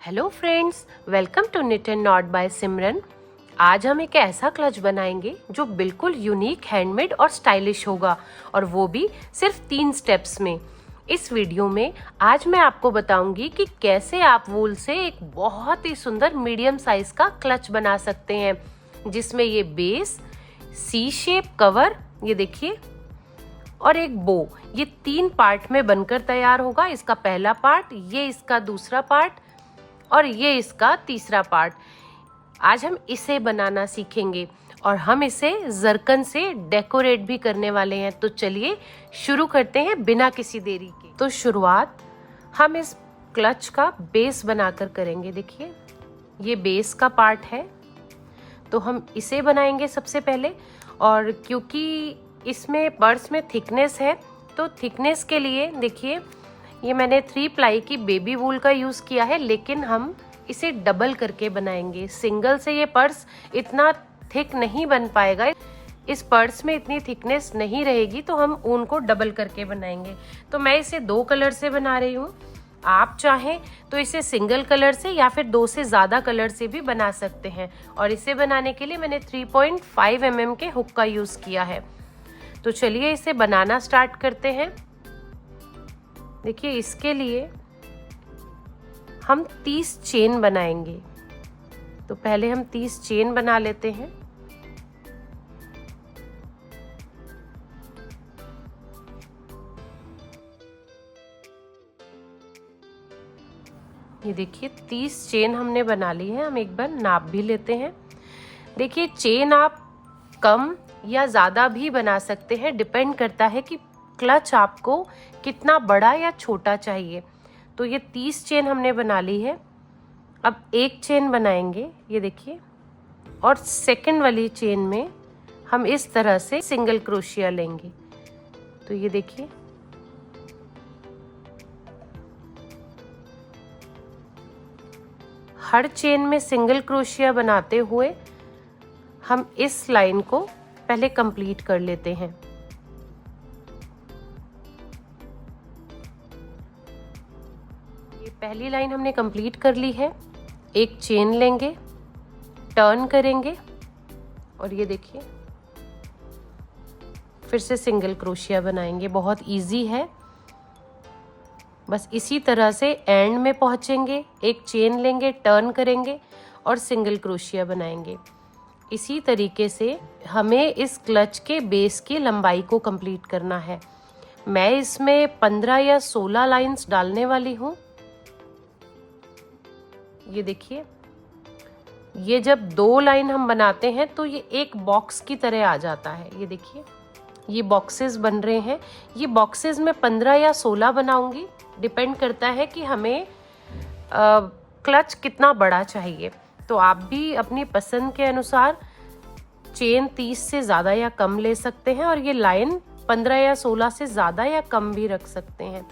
Hello friends, welcome to knit and knot by Simran. आज हम एक ऐसा क्लच बनाएंगे जो बिल्कुल यूनिक, हैंडमेड और स्टाइलिश होगा, और वो भी सिर्फ 3 स्टेप्स में। इस वीडियो में आज मैं आपको बताऊंगी कि कैसे आप वूल से एक बहुत ही सुंदर मीडियम साइज का क्लच बना सकते हैं, जिसमें ये बेस, सी शेप कवर, ये देखिए, और एक बो, ये 3 पार्ट में बनकर तैयार होगा। इसका पहला पार्ट, ये इसका दूसरा पार्ट और ये इसका तीसरा पार्ट। आज हम इसे बनाना सीखेंगे और हम इसे जरकन से डेकोरेट भी करने वाले हैं। तो चलिए शुरू करते हैं बिना किसी देरी के। तो शुरुआत हम इस क्लच का बेस बनाकर करेंगे। देखिए, ये बेस का पार्ट है, तो हम इसे बनाएंगे सबसे पहले। और क्योंकि इसमें पर्स में थिकनेस है, तो थिकनेस के लिए देखिए, ये मैंने 3 प्लाई की बेबी वूल का यूज़ किया है, लेकिन हम इसे डबल करके बनाएंगे। सिंगल से ये पर्स इतना थिक नहीं बन पाएगा, इस पर्स में इतनी थिकनेस नहीं रहेगी, तो हम ऊन को डबल करके बनाएंगे। तो मैं इसे 2 कलर से बना रही हूँ। आप चाहें तो इसे सिंगल कलर से या फिर 2 से ज़्यादा कलर से भी बना सकते हैं। और इसे बनाने के लिए मैंने 3.5 mm के हुक का यूज़ किया है। तो चलिए इसे बनाना स्टार्ट करते हैं। देखिए, इसके लिए हम 30 चेन बनाएंगे। तो पहले हम 30 चेन बना लेते हैं। ये देखिए, 30 चेन हमने बना ली है। हम एक बार नाप भी लेते हैं। देखिए, चेन आप कम या ज़्यादा भी बना सकते हैं, डिपेंड करता है कि क्लच आपको कितना बड़ा या छोटा चाहिए। तो ये 30 चेन हमने बना ली है। अब एक चेन बनाएंगे, ये देखिए, और सेकंड वाली चेन में हम इस तरह से सिंगल क्रोशिया लेंगे। तो ये देखिए, हर चेन में सिंगल क्रोशिया बनाते हुए हम इस लाइन को पहले कंप्लीट कर लेते हैं। ये पहली लाइन हमने कंप्लीट कर ली है। एक चेन लेंगे, टर्न करेंगे, और ये देखिए, फिर से सिंगल क्रोशिया बनाएंगे। बहुत इजी है। बस इसी तरह से एंड में पहुंचेंगे, एक चेन लेंगे, टर्न करेंगे और सिंगल क्रोशिया बनाएंगे। इसी तरीके से हमें इस क्लच के बेस की लंबाई को कंप्लीट करना है। मैं इसमें 15 या 16 लाइंस डालने वाली हूँ। ये देखिए, ये जब 2 लाइन हम बनाते हैं तो ये एक बॉक्स की तरह आ जाता है। ये देखिए, ये बॉक्सेस बन रहे हैं। ये बॉक्सेस में 15 या 16 बनाऊंगी, डिपेंड करता है कि हमें क्लच कितना बड़ा चाहिए। तो आप भी अपनी पसंद के अनुसार चेन 30 से ज़्यादा या कम ले सकते हैं, और ये लाइन 15 या 16 से ज़्यादा या कम भी रख सकते हैं।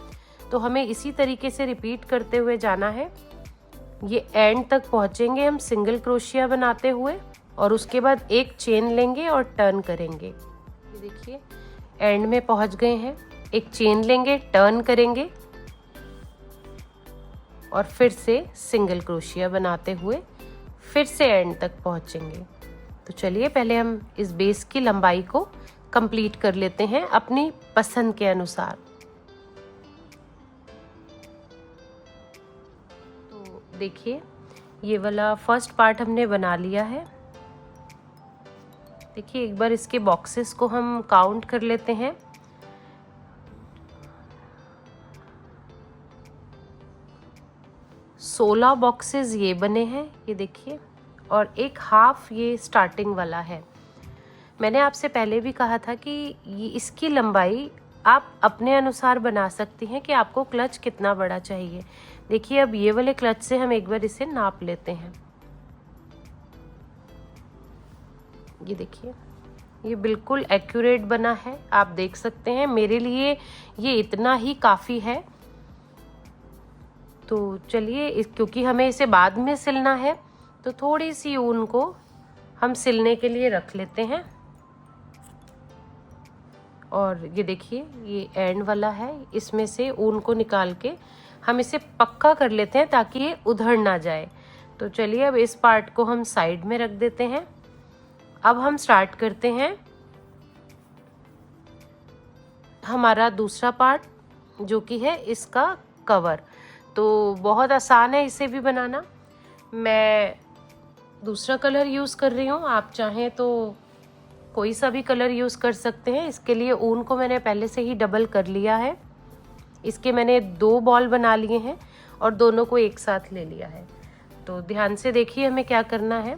तो हमें इसी तरीके से रिपीट करते हुए जाना है। ये एंड तक पहुँचेंगे हम सिंगल क्रोशिया बनाते हुए, और उसके बाद एक चेन लेंगे और टर्न करेंगे। ये देखिए, एंड में पहुँच गए हैं। एक चेन लेंगे, टर्न करेंगे और फिर से सिंगल क्रोशिया बनाते हुए फिर से एंड तक पहुंचेंगे। तो चलिए पहले हम इस बेस की लंबाई को कंप्लीट कर लेते हैं अपनी पसंद के अनुसार। तो देखिए, ये वाला फर्स्ट पार्ट हमने बना लिया है। देखिए, एक बार इसके बॉक्सेस को हम काउंट कर लेते हैं। 16 बॉक्सेस ये बने हैं, ये देखिए, और एक हाफ ये स्टार्टिंग वाला है। मैंने आपसे पहले भी कहा था कि ये इसकी लंबाई आप अपने अनुसार बना सकती हैं कि आपको क्लच कितना बड़ा चाहिए। देखिए, अब ये वाले क्लच से हम एक बार इसे नाप लेते हैं। ये देखिए, ये बिल्कुल एक्यूरेट बना है। आप देख सकते हैं, मेरे लिए ये इतना ही काफ़ी है। तो चलिए, क्योंकि हमें इसे बाद में सिलना है, तो थोड़ी सी ऊन को हम सिलने के लिए रख लेते हैं। और ये देखिए, ये एंड वाला है, इसमें से ऊन को निकाल के हम इसे पक्का कर लेते हैं ताकि ये उधड़ ना जाए। तो चलिए अब इस पार्ट को हम साइड में रख देते हैं। अब हम स्टार्ट करते हैं हमारा दूसरा पार्ट, जो कि है इसका कवर। तो बहुत आसान है इसे भी बनाना। मैं दूसरा कलर यूज़ कर रही हूँ, आप चाहें तो कोई सा भी कलर यूज़ कर सकते हैं। इसके लिए ऊन को मैंने पहले से ही डबल कर लिया है। इसके मैंने 2 बॉल बना लिए हैं और दोनों को एक साथ ले लिया है। तो ध्यान से देखिए हमें क्या करना है।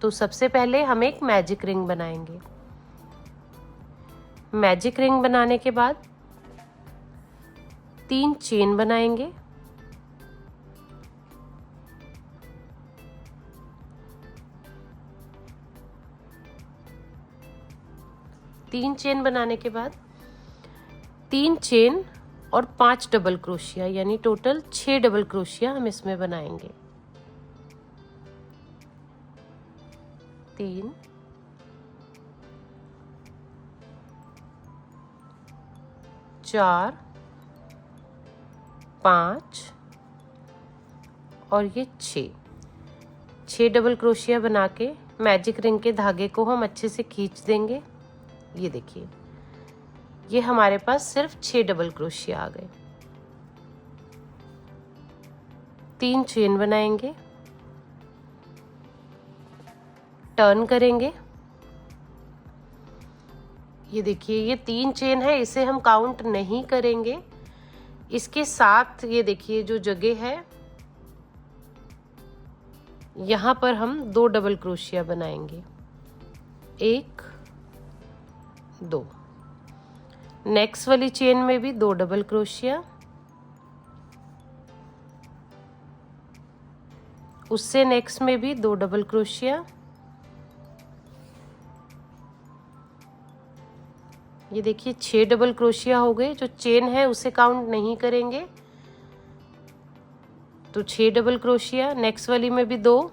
तो सबसे पहले हम एक मैजिक रिंग बनाएंगे। मैजिक रिंग बनाने के बाद 3 चेन बनाएंगे। तीन चेन बनाने के बाद 3 चेन और 5 डबल क्रोशिया, यानी टोटल 6 डबल क्रोशिया हम इसमें बनाएंगे। 3 4 5 और ये 6 डबल क्रोशिया बना के मैजिक रिंग के धागे को हम अच्छे से खींच देंगे। ये देखिए, ये हमारे पास सिर्फ 6 डबल क्रोशिया आ गए। 3 चेन बनाएंगे, टर्न करेंगे। ये देखिए, ये 3 चेन है, इसे हम काउंट नहीं करेंगे। इसके साथ ये देखिए जो जगह है, यहाँ पर हम 2 डबल क्रोशिया बनाएंगे। 1 2। नेक्स्ट वाली चेन में भी 2 डबल क्रोशिया, उससे नेक्स्ट में भी 2 डबल क्रोशिया। ये देखिए 6 डबल क्रोशिया हो गए। जो चेन है उसे काउंट नहीं करेंगे, तो 6 डबल क्रोशिया। नेक्स्ट वाली में भी 2,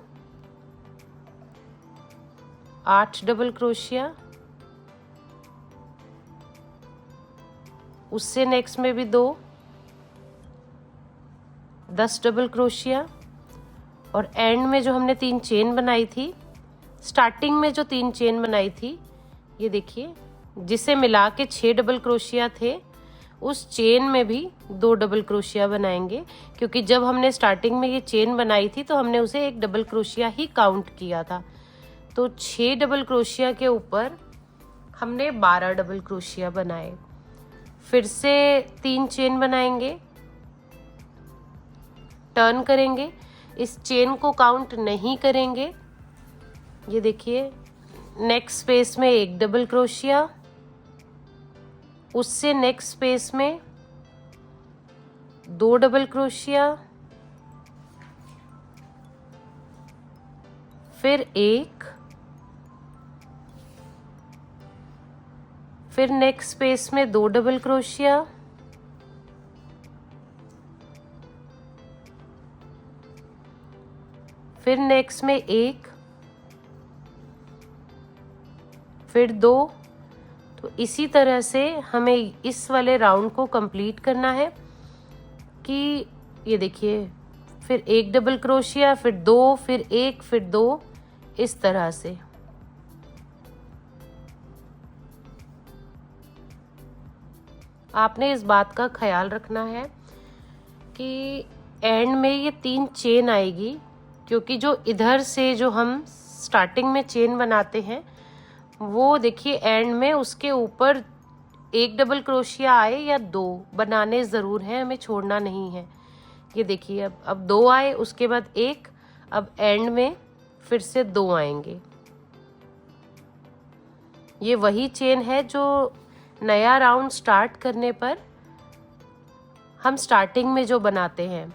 8 डबल क्रोशिया, उससे नेक्स्ट में भी 2, 10 डबल क्रोशिया। और एंड में जो हमने 3 चेन बनाई थी, स्टार्टिंग में जो 3 चेन बनाई थी, ये देखिए, जिसे मिला के 6 डबल क्रोशिया थे, उस चेन में भी 2 डबल क्रोशिया बनाएंगे। क्योंकि जब हमने स्टार्टिंग में ये चेन बनाई थी तो हमने उसे 1 डबल क्रोशिया ही काउंट किया था। तो 6 डबल क्रोशिया के ऊपर हमने 12 डबल क्रोशिया बनाए। फिर से 3 चेन बनाएंगे, टर्न करेंगे। इस चेन को काउंट नहीं करेंगे। ये देखिए, नेक्स्ट स्पेस में 1 डबल क्रोशिया, उससे नेक्स्ट स्पेस में 2 डबल क्रोशिया, फिर 1, फिर नेक्स्ट स्पेस में 2 डबल क्रोशिया, फिर नेक्स्ट में 1, फिर 2। तो इसी तरह से हमें इस वाले राउंड को कंप्लीट करना है कि ये देखिए, फिर 1 डबल क्रोशिया, फिर 2, फिर 1, फिर 2, इस तरह से। आपने इस बात का ख्याल रखना है कि एंड में ये 3 चेन आएगी, क्योंकि जो इधर से जो हम स्टार्टिंग में चेन बनाते हैं, वो देखिए एंड में उसके ऊपर 1 डबल क्रोशिया आए या 2 बनाने ज़रूर हैं, हमें छोड़ना नहीं है। ये देखिए, अब 2 आए, उसके बाद 1, अब एंड में फिर से 2 आएंगे। ये वही चेन है जो नया राउंड स्टार्ट करने पर हम स्टार्टिंग में जो बनाते हैं।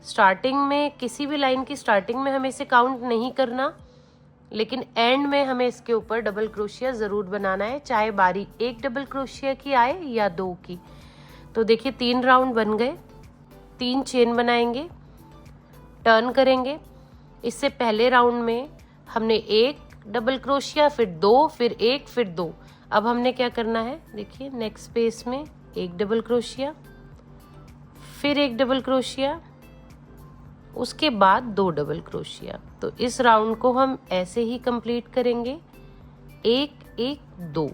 स्टार्टिंग में किसी भी लाइन की स्टार्टिंग में हमें इसे काउंट नहीं करना, लेकिन एंड में हमें इसके ऊपर डबल क्रोशिया ज़रूर बनाना है, चाहे बारी 1 डबल क्रोशिया की आए या 2 की। तो देखिए 3 राउंड बन गए। 3 चेन बनाएंगे, टर्न करेंगे। इससे पहले राउंड में हमने 1 डबल क्रोशिया, फिर 2, फिर 1, फिर 2। अब हमने क्या करना है, देखिए नेक्स्ट स्पेस में 1 डबल क्रोशिया, फिर एक डबल क्रोशिया, उसके बाद 2 डबल क्रोशिया। तो इस राउंड को हम ऐसे ही कंप्लीट करेंगे, 1 1 2।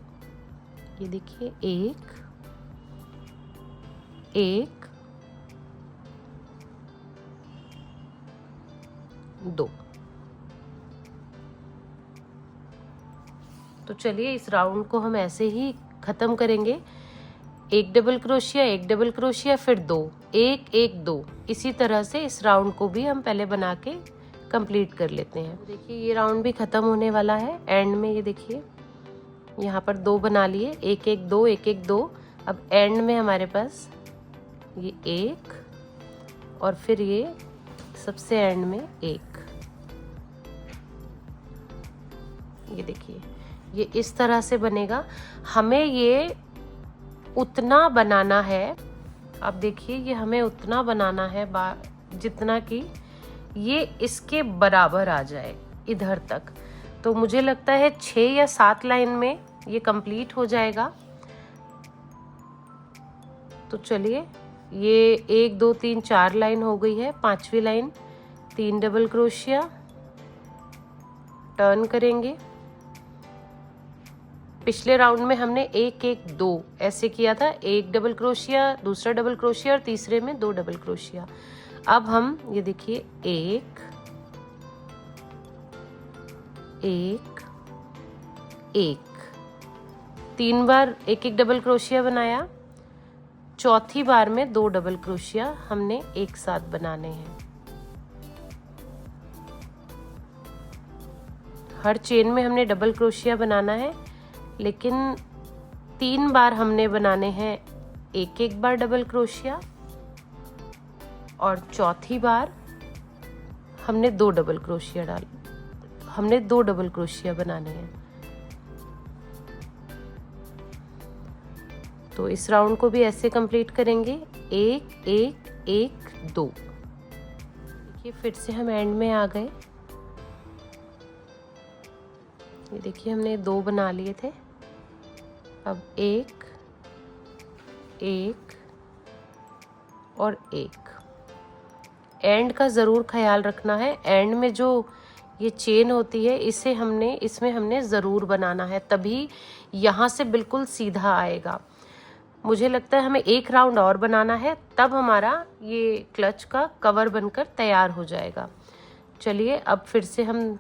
ये देखिए 1 1 2। तो चलिए इस राउंड को हम ऐसे ही खत्म करेंगे, 1 डबल क्रोशिया 1 डबल क्रोशिया फिर 2 1 1 2। इसी तरह से इस राउंड को भी हम पहले बना के कंप्लीट कर लेते हैं। देखिए ये राउंड भी खत्म होने वाला है। एंड में ये देखिए यहाँ पर 2 बना लिए, 1 1 2 1 1 2। अब एंड में हमारे पास ये 1 और फिर ये सबसे एंड में 1। ये देखिए ये इस तरह से बनेगा। हमें ये उतना बनाना है, अब देखिए ये हमें उतना बनाना है जितना कि ये इसके बराबर आ जाए इधर तक। तो मुझे लगता है 6 या 7 लाइन में ये कंप्लीट हो जाएगा। तो चलिए ये 1 2 3 4 लाइन हो गई है। 5वीं लाइन 3 डबल क्रोशिया, टर्न करेंगे। पिछले राउंड में हमने 1 1 2 ऐसे किया था, 1 डबल क्रोशिया, दूसरा डबल क्रोशिया और तीसरे में 2 डबल क्रोशिया। अब हम ये देखिए 1 1 1 3 बार 1 1 डबल क्रोशिया बनाया। चौथी बार में 2 डबल क्रोशिया हमने एक साथ बनाने हैं। हर चेन में हमने डबल क्रोशिया बनाना है, लेकिन 3 बार हमने बनाने हैं 1 1 बार डबल क्रोशिया और चौथी बार हमने 2 डबल क्रोशिया बनाने हैं। तो इस राउंड को भी ऐसे कंप्लीट करेंगे, 1 1 1 2। देखिए फिर से हम एंड में आ गए। ये देखिए हमने 2 बना लिए थे। अब 1 1 और 1। एंड का ज़रूर ख्याल रखना है। एंड में जो ये चेन होती है इसमें हमने ज़रूर बनाना है, तभी यहाँ से बिल्कुल सीधा आएगा। मुझे लगता है हमें 1 राउंड और बनाना है, तब हमारा ये क्लच का कवर बनकर तैयार हो जाएगा। चलिए अब फिर से हम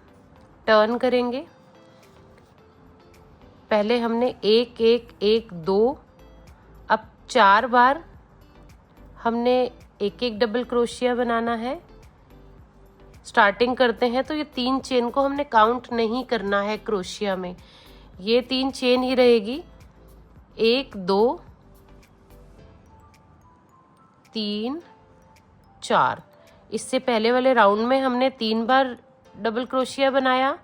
टर्न करेंगे। पहले हमने 1 1 1 2, अब 4 बार हमने 1 1 डबल क्रोशिया बनाना है। स्टार्टिंग करते हैं तो ये 3 चेन को हमने काउंट नहीं करना है क्रोशिया में, ये 3 चेन ही रहेगी। 1 2 3 4। इससे पहले वाले राउंड में हमने 3 बार डबल क्रोशिया बनाया,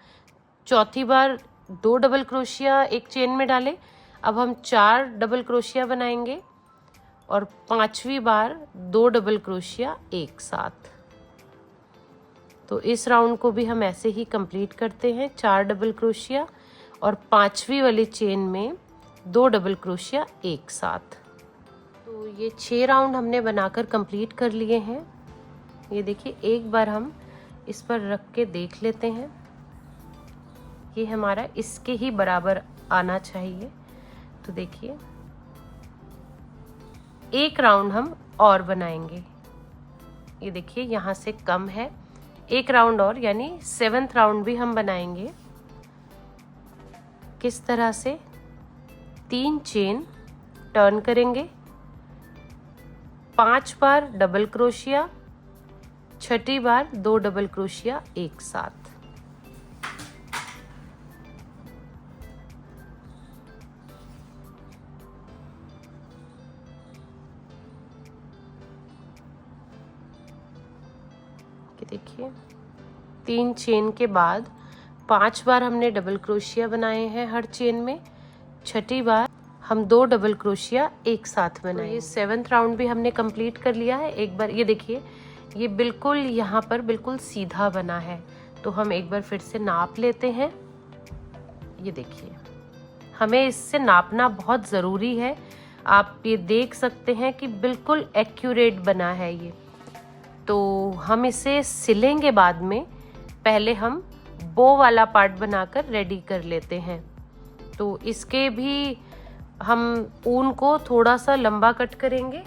चौथी बार 2 डबल क्रोशिया एक चेन में डाले। अब हम 4 डबल क्रोशिया बनाएंगे और 5वीं बार 2 डबल क्रोशिया एक साथ। तो इस राउंड को भी हम ऐसे ही कंप्लीट करते हैं, 4 डबल क्रोशिया और 5वीं वाली चेन में 2 डबल क्रोशिया एक साथ। तो ये 6 राउंड हमने बनाकर कंप्लीट कर लिए हैं। ये देखिए एक बार हम इस पर रख के देख लेते हैं, ये हमारा इसके ही बराबर आना चाहिए। तो देखिए 1 राउंड हम और बनाएंगे। ये देखिए यहाँ से कम है, 1 राउंड और, यानी 7th राउंड भी हम बनाएंगे। किस तरह से? 3 चेन टर्न करेंगे, 5 बार डबल क्रोशिया, 6ठी बार 2 डबल क्रोशिया एक साथ। देखिए 3 चेन के बाद 5 बार हमने डबल क्रोशिया बनाए हैं हर चेन में, 6ठी बार हम 2 डबल क्रोशिया एक साथ बनाए। ये 7th राउंड भी हमने कंप्लीट कर लिया है। एक बार ये देखिए ये बिल्कुल यहाँ पर बिल्कुल सीधा बना है, तो हम एक बार फिर से नाप लेते हैं। ये देखिए हमें इससे नापना बहुत ज़रूरी है, आप ये देख सकते हैं कि बिल्कुल एक्यूरेट बना है ये। तो हम इसे सिलेंगे बाद में, पहले हम बो वाला पार्ट बनाकर रेडी कर लेते हैं। तो इसके भी हम ऊन को थोड़ा सा लंबा कट करेंगे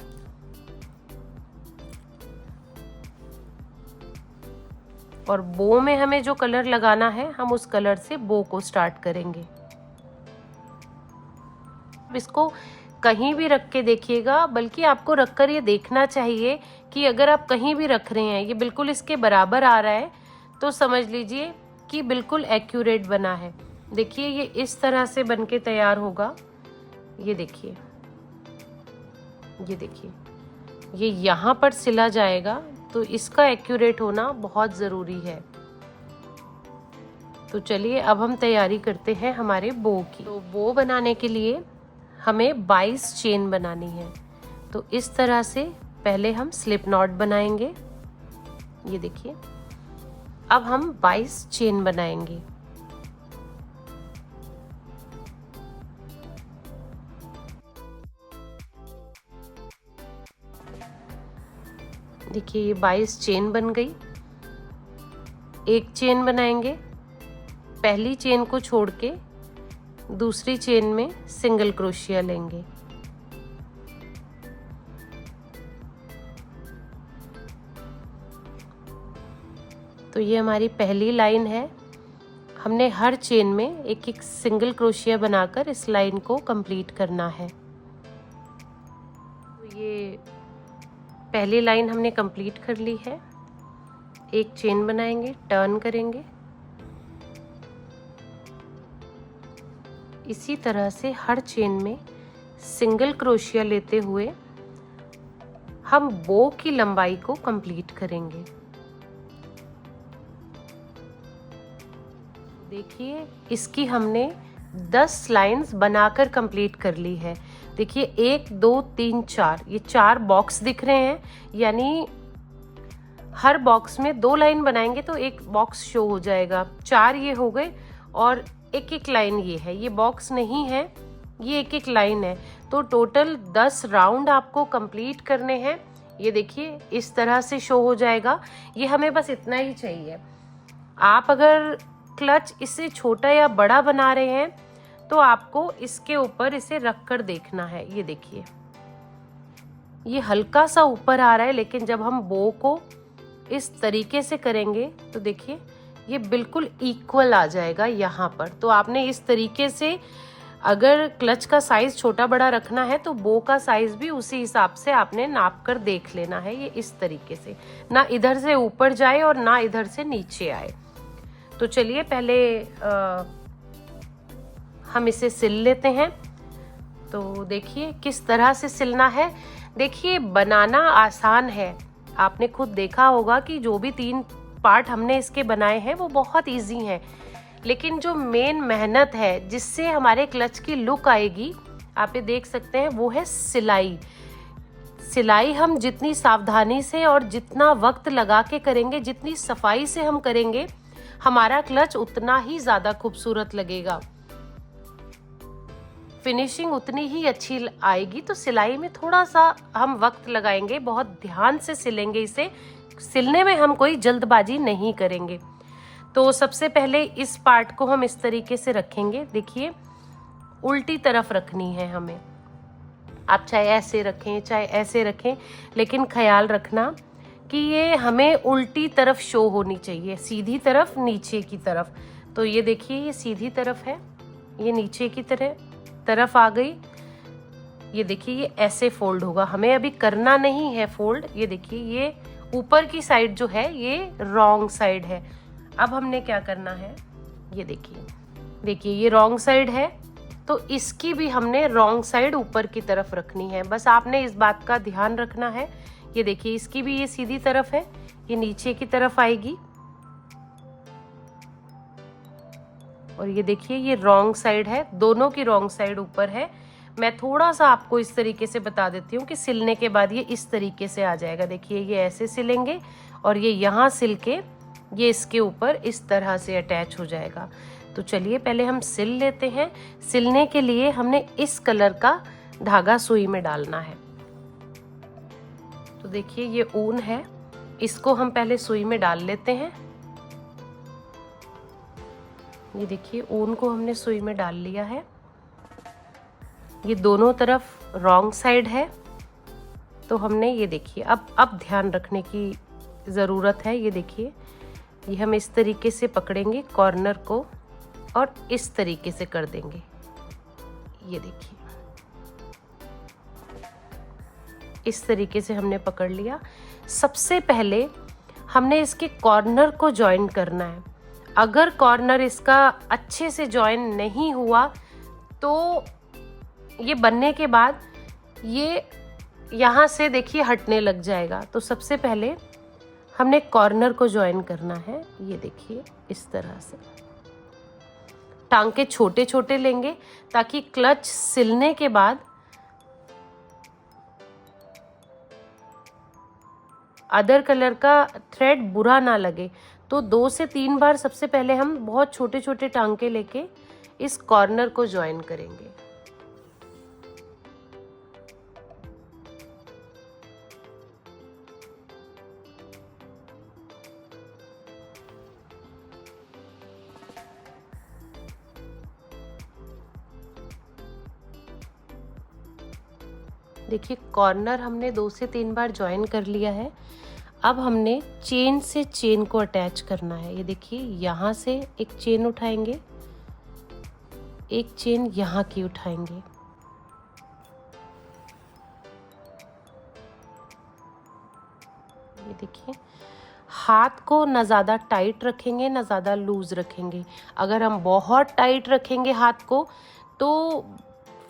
और बो में हमें जो कलर लगाना है हम उस कलर से बो को स्टार्ट करेंगे। इसको कहीं भी रख के देखिएगा, बल्कि आपको रखकर ये देखना चाहिए कि अगर आप कहीं भी रख रहे हैं ये बिल्कुल इसके बराबर आ रहा है तो समझ लीजिए कि बिल्कुल एक्यूरेट बना है। देखिए ये इस तरह से बनके तैयार होगा। ये देखिए, ये देखिए, ये यहाँ पर सिला जाएगा, तो इसका एक्यूरेट होना बहुत ज़रूरी है। तो चलिए अब हम तैयारी करते हैं हमारे बो की। तो बो बनाने के लिए हमें 22 चेन बनानी है। तो इस तरह से पहले हम स्लिप नॉट बनाएंगे। ये देखिए, अब हम 22 चेन बनाएंगे। देखिए ये 22 चेन बन गई। एक चेन बनाएंगे, पहली चेन को छोड़ के दूसरी चेन में सिंगल क्रोशिया लेंगे। तो ये हमारी पहली लाइन है। हमने हर चेन में एक एक सिंगल क्रोशिया बनाकर इस लाइन को कंप्लीट करना है। तो ये पहली लाइन हमने कंप्लीट कर ली है। एक चेन बनाएंगे, टर्न करेंगे, इसी तरह से हर चेन में सिंगल क्रोशिया लेते हुए हम बो की लंबाई को कंप्लीट करेंगे। देखिए इसकी हमने 10 लाइंस बनाकर कंप्लीट कर ली है। देखिए 1 2 3 4, ये 4 बॉक्स दिख रहे हैं, यानी हर बॉक्स में 2 लाइन बनाएंगे तो एक बॉक्स शो हो जाएगा। 4 ये हो गए और एक एक लाइन ये है, ये बॉक्स नहीं है, ये एक एक लाइन है। तो टोटल 10 राउंड आपको कंप्लीट करने हैं। ये देखिए इस तरह से शो हो जाएगा। ये हमें बस इतना ही चाहिए। आप अगर क्लच इससे छोटा या बड़ा बना रहे हैं तो आपको इसके ऊपर इसे रख कर देखना है। ये देखिए ये हल्का सा ऊपर आ रहा है, लेकिन जब हम बो को इस तरीके से करेंगे तो देखिए ये बिल्कुल इक्वल आ जाएगा यहाँ पर। तो आपने इस तरीके से, अगर क्लच का साइज छोटा बड़ा रखना है तो बो का साइज भी उसी हिसाब से आपने नाप कर देख लेना है। ये इस तरीके से ना इधर से ऊपर जाए और ना इधर से नीचे आए। तो चलिए पहले हम इसे सिल लेते हैं। तो देखिए किस तरह से सिलना है। देखिए बनाना आसान है, आपने खुद देखा होगा कि जो भी 3 पार्ट हमने इसके बनाए हैं वो बहुत इजी हैं, लेकिन जो मेन मेहनत है जिससे हमारे क्लच की लुक आएगी, आप ये देख सकते हैं, वो है सिलाई। सिलाई हम जितनी सावधानी से और जितना वक्त लगा के करेंगे, जितनी सफाई से हम करेंगे, हमारा क्लच उतना ही ज्यादा खूबसूरत लगेगा, फिनिशिंग उतनी ही अच्छी आएगी। तो सिलाई में थोड़ा सा हम वक्त लगाएंगे, बहुत ध्यान से सिलेंगे इसे। सिलने में हम कोई जल्दबाजी नहीं करेंगे। तो सबसे पहले इस पार्ट को हम इस तरीके से रखेंगे। देखिए उल्टी तरफ रखनी है हमें। आप चाहे ऐसे रखें चाहे ऐसे रखें, लेकिन ख्याल रखना कि ये हमें उल्टी तरफ शो होनी चाहिए, सीधी तरफ नीचे की तरफ। तो ये देखिए ये सीधी तरफ है, ये नीचे की तरफ आ गई। ये देखिए ये ऐसे फोल्ड होगा, हमें अभी करना नहीं है फोल्ड। ये देखिए ये ऊपर की साइड जो है ये रॉन्ग साइड है। अब हमने क्या करना है, ये देखिए ये रॉन्ग साइड है, तो इसकी भी हमने रॉन्ग साइड ऊपर की तरफ रखनी है। बस आपने इस बात का ध्यान रखना है। ये देखिए इसकी भी ये सीधी तरफ है, ये नीचे की तरफ आएगी, और ये देखिए ये रॉन्ग साइड है, दोनों की रॉन्ग साइड ऊपर है। मैं थोड़ा सा आपको इस तरीके से बता देती हूँ कि सिलने के बाद ये इस तरीके से आ जाएगा। देखिए ये ऐसे सिलेंगे और ये यहाँ सिल के ये इसके ऊपर इस तरह से अटैच हो जाएगा। तो चलिए पहले हम सिल लेते हैं। सिलने के लिए हमने इस कलर का धागा सुई में डालना है। तो देखिए ये ऊन है, इसको हम पहले सुई में डाल लेते हैं। ये देखिए ऊन को हमने सुई में डाल लिया है। ये दोनों तरफ रॉन्ग साइड है, तो हमने ये देखिए अब ध्यान रखने की ज़रूरत है। ये देखिए ये हम इस तरीके से पकड़ेंगे कॉर्नर को और इस तरीके से कर देंगे। ये देखिए इस तरीके से हमने पकड़ लिया। सबसे पहले हमने इसके कॉर्नर को जॉइन करना है। अगर कॉर्नर इसका अच्छे से जॉइन नहीं हुआ तो ये बनने के बाद ये यहाँ से देखिए हटने लग जाएगा। तो सबसे पहले हमने कॉर्नर को जॉइन करना है। ये देखिए इस तरह से टांके छोटे छोटे लेंगे ताकि क्लच सिलने के बाद अदर कलर का थ्रेड बुरा ना लगे। तो 2 से 3 बार सबसे पहले हम बहुत छोटे छोटे टांके लेके इस कॉर्नर को जॉइन करेंगे। देखिए कॉर्नर हमने 2 से 3 बार जॉइन कर लिया है। अब हमने चेन से चेन को अटैच करना है। ये देखिए यहाँ से एक चेन उठाएंगे, एक चेन यहाँ की उठाएंगे। ये देखिए हाथ को ना ज़्यादा टाइट रखेंगे ना ज़्यादा लूज रखेंगे। अगर हम बहुत टाइट रखेंगे हाथ को तो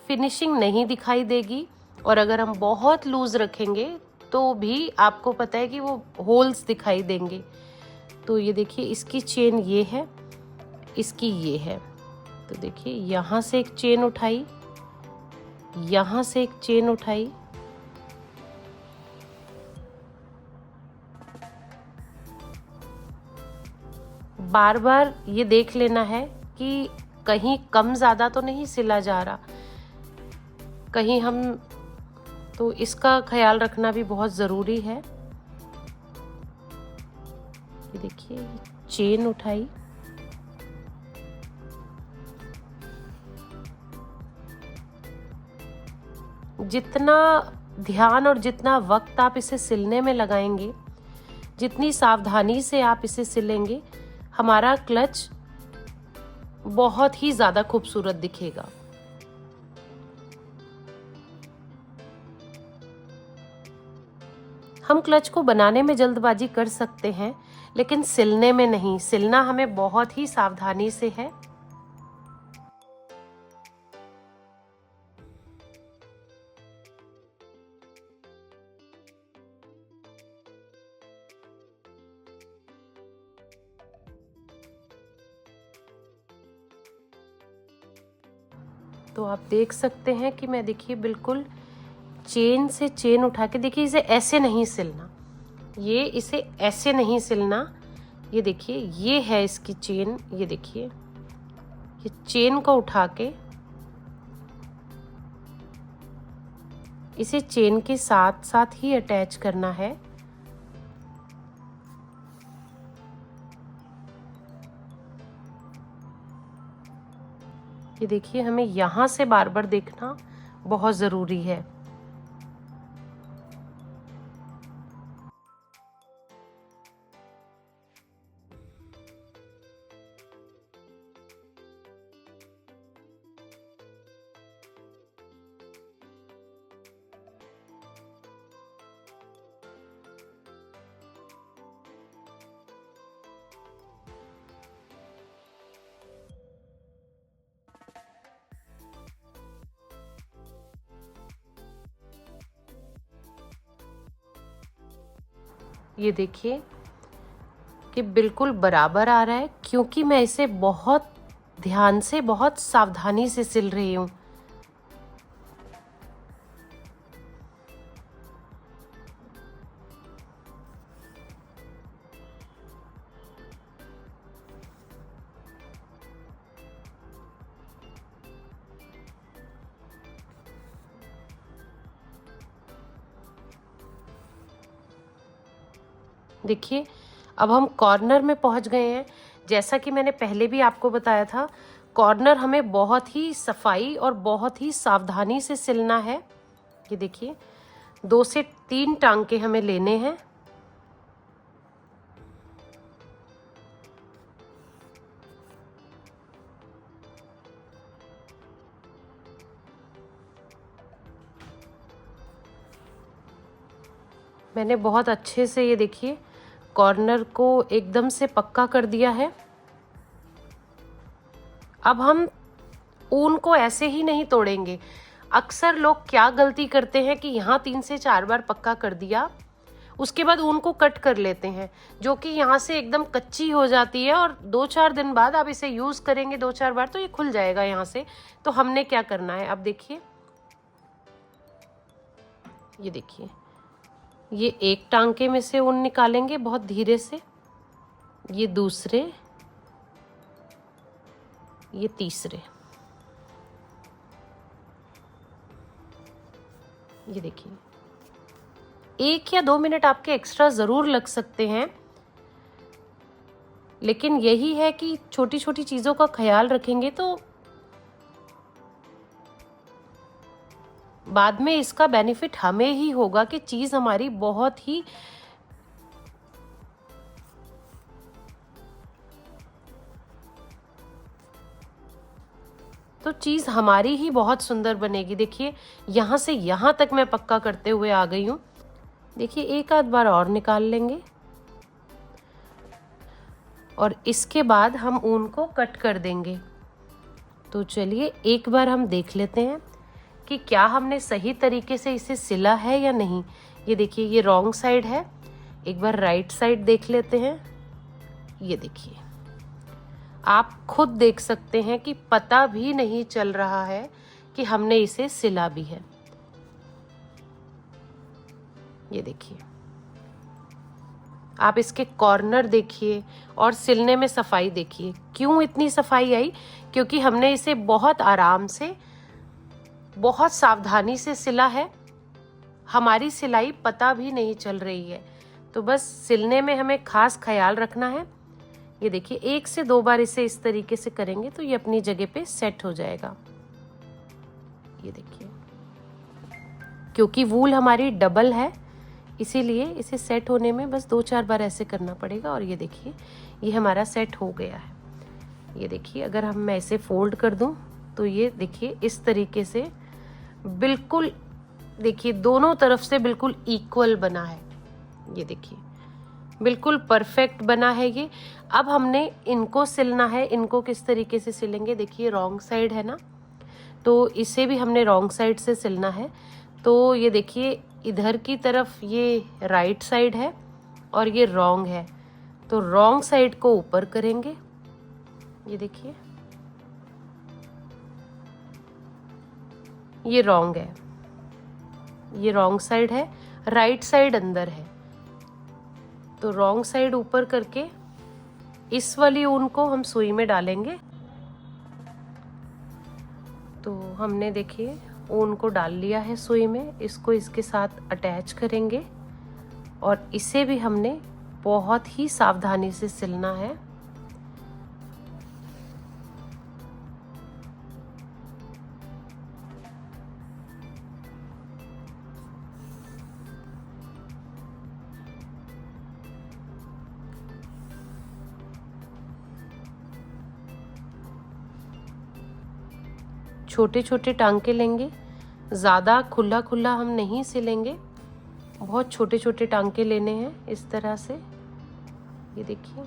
फिनिशिंग नहीं दिखाई देगी, और अगर हम बहुत लूज रखेंगे तो भी आपको पता है कि वो होल्स दिखाई देंगे। तो ये देखिए इसकी चेन ये है, इसकी ये है। तो देखिए यहाँ से एक चेन उठाई, यहाँ से एक चेन उठाई, बार बार ये देख लेना है कि कहीं कम ज़्यादा तो नहीं सिला जा रहा, कहीं हम, तो इसका ख्याल रखना भी बहुत ज़रूरी है। ये देखिए चेन उठाई, जितना ध्यान और जितना वक्त आप इसे सिलने में लगाएंगे, जितनी सावधानी से आप इसे सिलेंगे, हमारा क्लच बहुत ही ज़्यादा खूबसूरत दिखेगा। हम क्लच को बनाने में जल्दबाजी कर सकते हैं, लेकिन सिलने में नहीं। सिलना हमें बहुत ही सावधानी से है। तो आप देख सकते हैं कि मैं देखिए बिल्कुल चेन से चेन उठा के, देखिए इसे ऐसे नहीं सिलना, ये इसे ऐसे नहीं सिलना। ये देखिए ये है इसकी चेन। ये देखिए ये चेन को उठा के इसे चेन के साथ साथ ही अटैच करना है। ये देखिए हमें यहाँ से बार बार देखना बहुत ज़रूरी है। ये देखिए कि बिल्कुल बराबर आ रहा है, क्योंकि मैं इसे बहुत ध्यान से, बहुत सावधानी से सिल रही हूँ। देखिए अब हम कॉर्नर में पहुंच गए हैं। जैसा कि मैंने पहले भी आपको बताया था, कॉर्नर हमें बहुत ही सफाई और बहुत ही सावधानी से सिलना है। ये देखिए 2 से 3 टांके हमें लेने हैं। मैंने बहुत अच्छे से ये देखिए कॉर्नर को एकदम से पक्का कर दिया है। अब हम ऊन को ऐसे ही नहीं तोड़ेंगे। अक्सर लोग क्या गलती करते हैं कि यहाँ 3 से 4 बार पक्का कर दिया, उसके बाद ऊन को कट कर लेते हैं, जो कि यहाँ से एकदम कच्ची हो जाती है और 2-4 दिन बाद आप इसे यूज़ करेंगे 2-4 बार तो ये खुल जाएगा यहाँ से। तो हमने क्या करना है, अब देखिए ये देखिए ये एक टांके में से ऊन निकालेंगे बहुत धीरे से, ये दूसरे, ये तीसरे। ये देखिए 1 या 2 मिनट आपके एक्स्ट्रा ज़रूर लग सकते हैं, लेकिन यही है कि छोटी छोटी चीज़ों का ख्याल रखेंगे तो बाद में इसका बेनिफिट हमें ही होगा कि चीज़ हमारी बहुत ही तो चीज़ हमारी ही बहुत सुंदर बनेगी। देखिए यहाँ से यहाँ तक मैं पक्का करते हुए आ गई हूँ। देखिए एक आध बार और निकाल लेंगे और इसके बाद हम ऊन को कट कर देंगे। तो चलिए एक बार हम देख लेते हैं कि क्या हमने सही तरीके से इसे सिला है या नहीं। ये देखिए ये रॉन्ग साइड है, एक बार राइट साइड देख लेते हैं। ये देखिए आप खुद देख सकते हैं कि पता भी नहीं चल रहा है कि हमने इसे सिला भी है। ये देखिए आप इसके कॉर्नर देखिए और सिलने में सफाई देखिए। क्यों इतनी सफाई आई, क्योंकि हमने इसे बहुत आराम से बहुत सावधानी से सिला है। हमारी सिलाई पता भी नहीं चल रही है। तो बस सिलने में हमें खास ख्याल रखना है। ये देखिए 1 से 2 बार इसे इस तरीके से करेंगे तो ये अपनी जगह पे सेट हो जाएगा। ये देखिए क्योंकि वूल हमारी डबल है इसीलिए इसे सेट होने में बस 2-4 बार ऐसे करना पड़ेगा। और ये देखिए ये हमारा सेट हो गया है। ये देखिए अगर मैं इसे फोल्ड कर दूं तो ये देखिए इस तरीके से बिल्कुल, देखिए दोनों तरफ से बिल्कुल इक्वल बना है। ये देखिए बिल्कुल परफेक्ट बना है ये। अब हमने इनको सिलना है। इनको किस तरीके से सिलेंगे, देखिए रॉन्ग साइड है ना, तो इसे भी हमने रॉन्ग साइड से सिलना है। तो ये देखिए इधर की तरफ ये राइट साइड है और ये रॉन्ग है, तो रॉन्ग साइड को ऊपर करेंगे। ये देखिए ये रॉन्ग है, ये रॉन्ग साइड है, राइट साइड अंदर है। तो रॉन्ग साइड ऊपर करके इस वाली ऊन को हम सुई में डालेंगे। तो हमने देखिए ऊन को डाल लिया है सुई में, इसको इसके साथ अटैच करेंगे और इसे भी हमने बहुत ही सावधानी से सिलना है। छोटे छोटे टांके लेंगे, ज़्यादा खुला खुला हम नहीं सिलेंगे, बहुत छोटे छोटे टांके लेने हैं इस तरह से। ये देखिए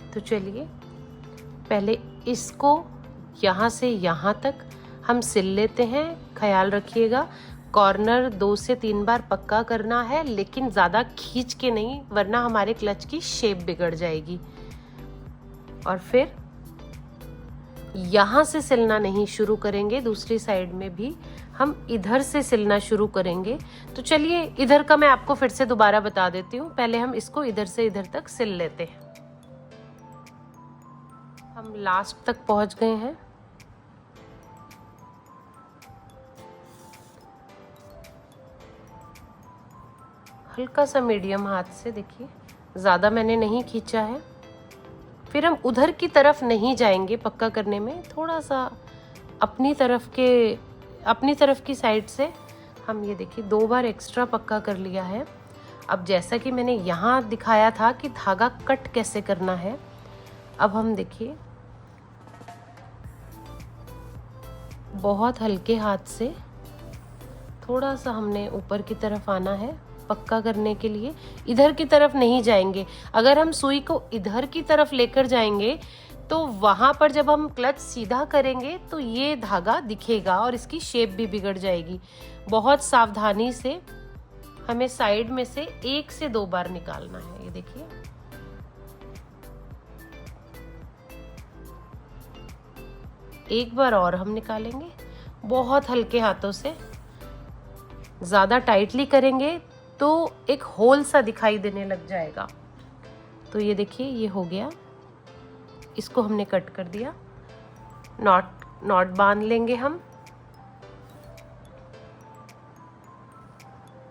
तो चलिए पहले इसको यहाँ से यहाँ तक हम सिल लेते हैं। ख्याल रखिएगा कॉर्नर 2 से 3 बार पक्का करना है, लेकिन ज़्यादा खींच के नहीं, वरना हमारे क्लच की शेप बिगड़ जाएगी। और फिर यहाँ से सिलना नहीं शुरू करेंगे, दूसरी साइड में भी हम इधर से सिलना शुरू करेंगे। तो चलिए इधर का मैं आपको फिर से दोबारा बता देती हूँ। पहले हम इसको इधर से इधर तक सिल लेते हैं। हम लास्ट तक पहुंच गए हैं। हल्का सा मीडियम हाथ से, देखिए ज़्यादा मैंने नहीं खींचा है। फिर हम उधर की तरफ नहीं जाएंगे पक्का करने में, थोड़ा सा अपनी तरफ की साइड से हम ये देखिए 2 बार एक्स्ट्रा पक्का कर लिया है। अब जैसा कि मैंने यहाँ दिखाया था कि धागा कट कैसे करना है, अब हम देखिए बहुत हल्के हाथ से थोड़ा सा हमने ऊपर की तरफ आना है पक्का करने के लिए। इधर की तरफ नहीं जाएंगे। अगर हम सुई को इधर की तरफ लेकर जाएंगे तो वहां पर जब हम क्लच सीधा करेंगे तो ये धागा दिखेगा और इसकी शेप भी बिगड़ जाएगी। बहुत सावधानी से हमें साइड में से 1 से 2 बार निकालना है। ये देखिए, एक बार और हम निकालेंगे बहुत हल्के हाथों से। ज्यादा टाइटली करेंगे तो एक होल सा दिखाई देने लग जाएगा। तो ये देखिए ये हो गया, इसको हमने कट कर दिया। नॉट बांध लेंगे हम।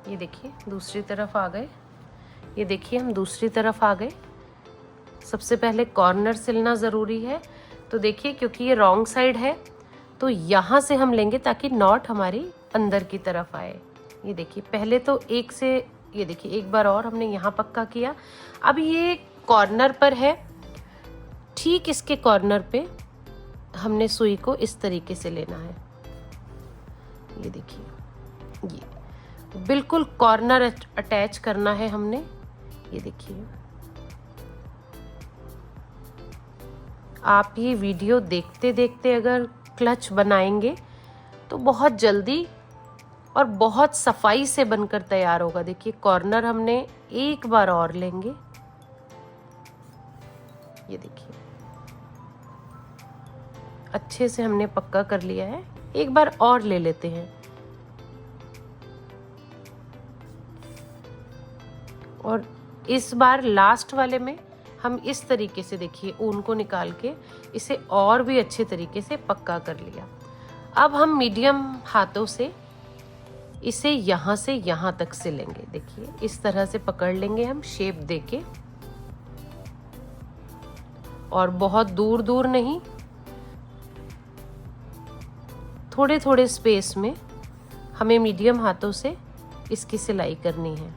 ये देखिए दूसरी तरफ आ गए। ये देखिए हम दूसरी तरफ आ गए। सबसे पहले कॉर्नर सिलना ज़रूरी है। तो देखिए क्योंकि ये रॉन्ग साइड है तो यहाँ से हम लेंगे ताकि नॉट हमारी अंदर की तरफ आए। ये देखिए पहले तो एक से, ये देखिए एक बार और हमने यहाँ पक्का किया। अब ये कॉर्नर पर है, ठीक इसके कॉर्नर पे हमने सुई को इस तरीके से लेना है। ये देखिए ये बिल्कुल कॉर्नर अटैच करना है हमने। ये देखिए आप ये वीडियो देखते देखते अगर क्लच बनाएंगे तो बहुत जल्दी और बहुत सफाई से बनकर तैयार होगा। देखिए कॉर्नर हमने एक बार और लेंगे। ये देखिए अच्छे से हमने पक्का कर लिया है, एक बार और ले लेते हैं। और इस बार लास्ट वाले में हम इस तरीके से देखिए ऊन को निकाल के इसे और भी अच्छे तरीके से पक्का कर लिया। अब हम मीडियम हाथों से इसे यहाँ से यहाँ तक सिलेंगे। देखिए इस तरह से पकड़ लेंगे हम शेप देके, और बहुत दूर दूर नहीं, थोड़े थोड़े स्पेस में हमें मीडियम हाथों से इसकी सिलाई करनी है।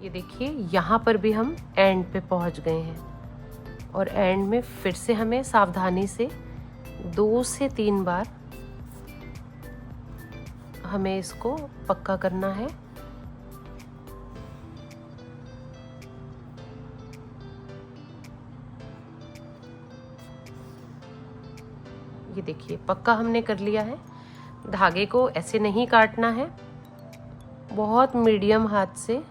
ये देखिए यहाँ पर भी हम एंड पे पहुंच गए हैं और एंड में फिर से हमें सावधानी से 2 से 3 बार हमें इसको पक्का करना है। ये देखिए पक्का हमने कर लिया है। धागे को ऐसे नहीं काटना है, बहुत मीडियम हाथ से।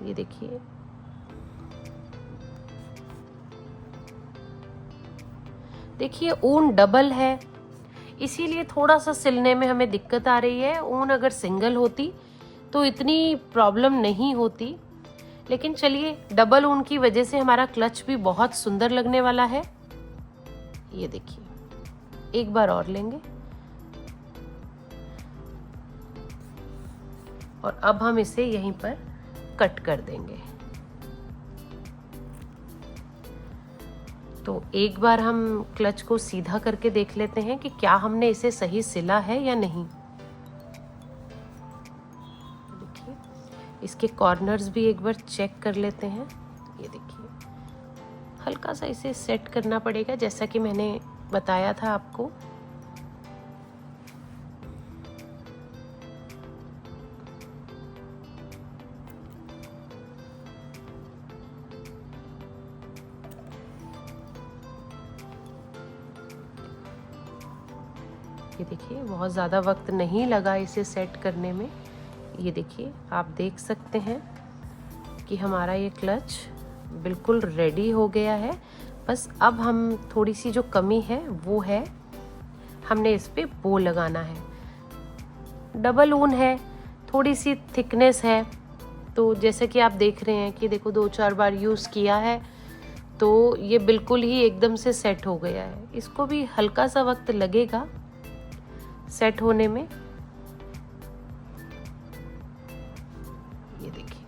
ये देखिए देखिए ऊन डबल है इसीलिए थोड़ा सा सिलने में हमें दिक्कत आ रही है। ऊन अगर सिंगल होती तो इतनी प्रॉब्लम नहीं होती, लेकिन चलिए डबल ऊन की वजह से हमारा क्लच भी बहुत सुंदर लगने वाला है। ये देखिए एक बार और लेंगे और अब हम इसे यहीं पर कट कर देंगे। तो एक बार हम क्लच को सीधा करके देख लेते हैं कि क्या हमने इसे सही सिला है या नहीं। देखिए इसके कॉर्नर्स भी एक बार चेक कर लेते हैं। ये देखिए हल्का सा इसे सेट करना पड़ेगा जैसा कि मैंने बताया था आपको। ये देखिए बहुत ज़्यादा वक्त नहीं लगा इसे सेट करने में। ये देखिए आप देख सकते हैं कि हमारा ये क्लच बिल्कुल रेडी हो गया है। बस अब हम थोड़ी सी जो कमी है वो है, हमने इस पे बो लगाना है। डबल ऊन है, थोड़ी सी थिकनेस है, तो जैसे कि आप देख रहे हैं कि देखो 2-4 बार यूज़ किया है तो ये बिल्कुल ही एकदम से सेट हो गया है। इसको भी हल्का सा वक्त लगेगा सेट होने में। ये देखिए,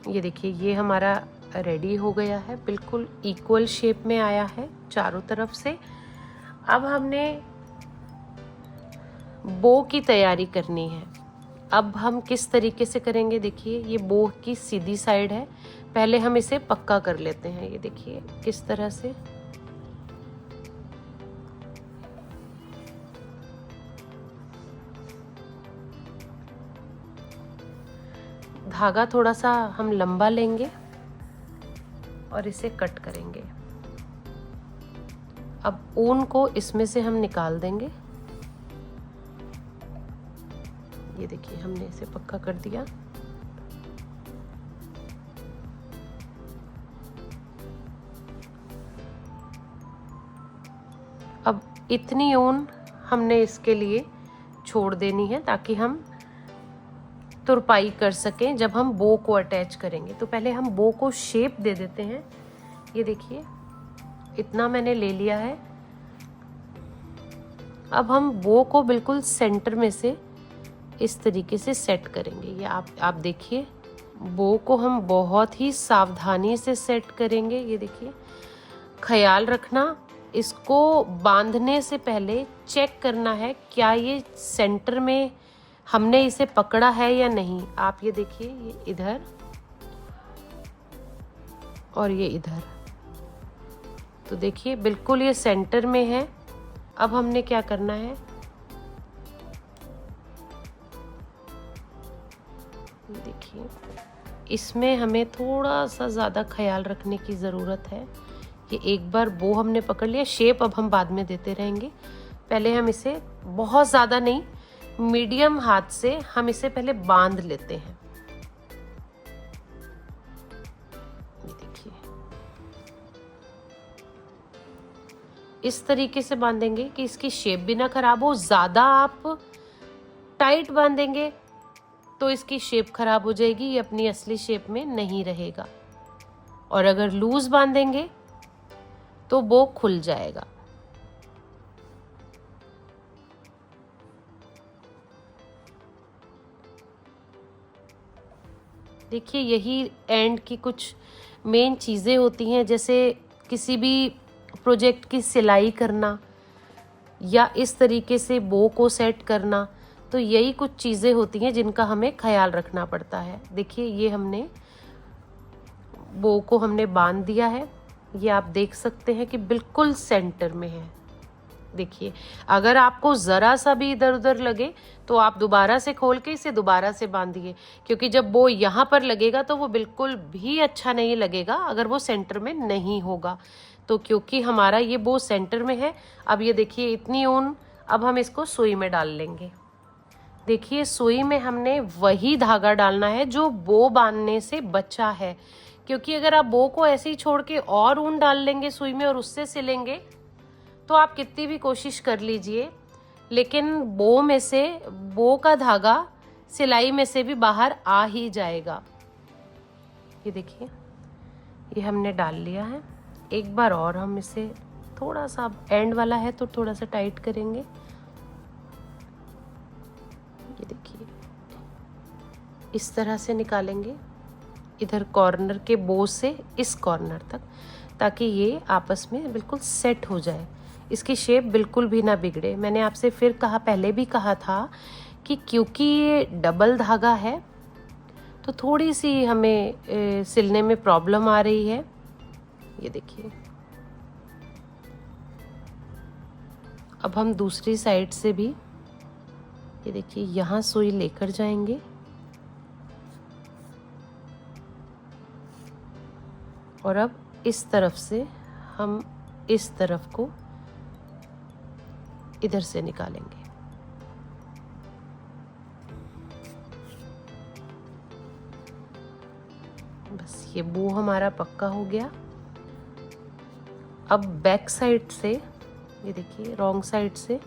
ये देखिए, ये हमारा रेडी हो गया है, बिल्कुल इक्वल शेप में आया है चारों तरफ से। अब हमने बो की तैयारी करनी है। अब हम किस तरीके से करेंगे, देखिए ये बो की सीधी साइड है, पहले हम इसे पक्का कर लेते हैं। ये देखिए किस तरह से, धागा थोड़ा सा हम लंबा लेंगे और इसे कट करेंगे। अब ऊन को इसमें से हम निकाल देंगे। ये देखिए, हमने इसे पक्का कर दिया। अब इतनी ऊन हमने इसके लिए छोड़ देनी है ताकि हम तुरपाई कर सकें जब हम बो को अटैच करेंगे। तो पहले हम बो को शेप दे देते हैं। ये देखिए, इतना मैंने ले लिया है। अब हम बो को बिल्कुल सेंटर में से इस तरीके से सेट करेंगे। ये आप देखिए, बो को हम बहुत ही सावधानी से सेट करेंगे। ये देखिए, ख्याल रखना, इसको बांधने से पहले चेक करना है क्या ये सेंटर में हमने इसे पकड़ा है या नहीं। आप ये देखिए, ये इधर और ये इधर, तो देखिए बिल्कुल ये सेंटर में है। अब हमने क्या करना है, देखिए इसमें हमें थोड़ा सा ज़्यादा ख्याल रखने की ज़रूरत है। ये एक बार बो हमने पकड़ लिया, शेप अब हम बाद में देते रहेंगे। पहले हम इसे बहुत ज़्यादा नहीं, मीडियम हाथ से हम इसे पहले बांध लेते हैं। ये देखिए, इस तरीके से बांधेंगे कि इसकी शेप भी ना खराब हो। ज़्यादा आप टाइट बांधेंगे तो इसकी शेप खराब हो जाएगी, ये अपनी असली शेप में नहीं रहेगा। और अगर लूज बांधेंगे तो बो खुल जाएगा। देखिए, यही एंड की कुछ मेन चीज़ें होती हैं, जैसे किसी भी प्रोजेक्ट की सिलाई करना या इस तरीके से बो को सेट करना। तो यही कुछ चीज़ें होती हैं जिनका हमें ख्याल रखना पड़ता है। देखिए, ये हमने बो को हमने बांध दिया है। ये आप देख सकते हैं कि बिल्कुल सेंटर में है। देखिए, अगर आपको ज़रा सा भी इधर उधर लगे तो आप दोबारा से खोल के इसे दोबारा से बांधिए, क्योंकि जब वो यहाँ पर लगेगा तो वो बिल्कुल भी अच्छा नहीं लगेगा अगर वो सेंटर में नहीं होगा। तो क्योंकि हमारा ये बो सेंटर में है, अब ये देखिए इतनी ऊन, अब हम इसको सुई में डाल लेंगे। देखिए, सुई में हमने वही धागा डालना है जो बो बांधने से बचा है, क्योंकि अगर आप बो को ऐसे ही छोड़ के और ऊन डाल लेंगे सुई में और उससे सिलेंगे तो आप कितनी भी कोशिश कर लीजिए, लेकिन बो में से, बो का धागा सिलाई में से भी बाहर आ ही जाएगा। ये देखिए, ये हमने डाल लिया है। एक बार और हम इसे थोड़ा सा, एंड वाला है तो थोड़ा सा टाइट करेंगे। ये देखिए, इस तरह से निकालेंगे इधर कॉर्नर के बो से इस कॉर्नर तक, ताकि ये आपस में बिल्कुल सेट हो जाए, इसकी शेप बिल्कुल भी ना बिगड़े। मैंने आपसे फिर कहा, पहले भी कहा था कि क्योंकि ये डबल धागा है तो थोड़ी सी हमें सिलने में प्रॉब्लम आ रही है। ये देखिए, अब हम दूसरी साइड से भी, ये देखिए, यहाँ सुई लेकर जाएंगे और अब इस तरफ से हम इस तरफ को इधर से निकालेंगे। बस ये बो हमारा पक्का हो गया। अब बैक साइड से, ये देखिए रॉन्ग साइड से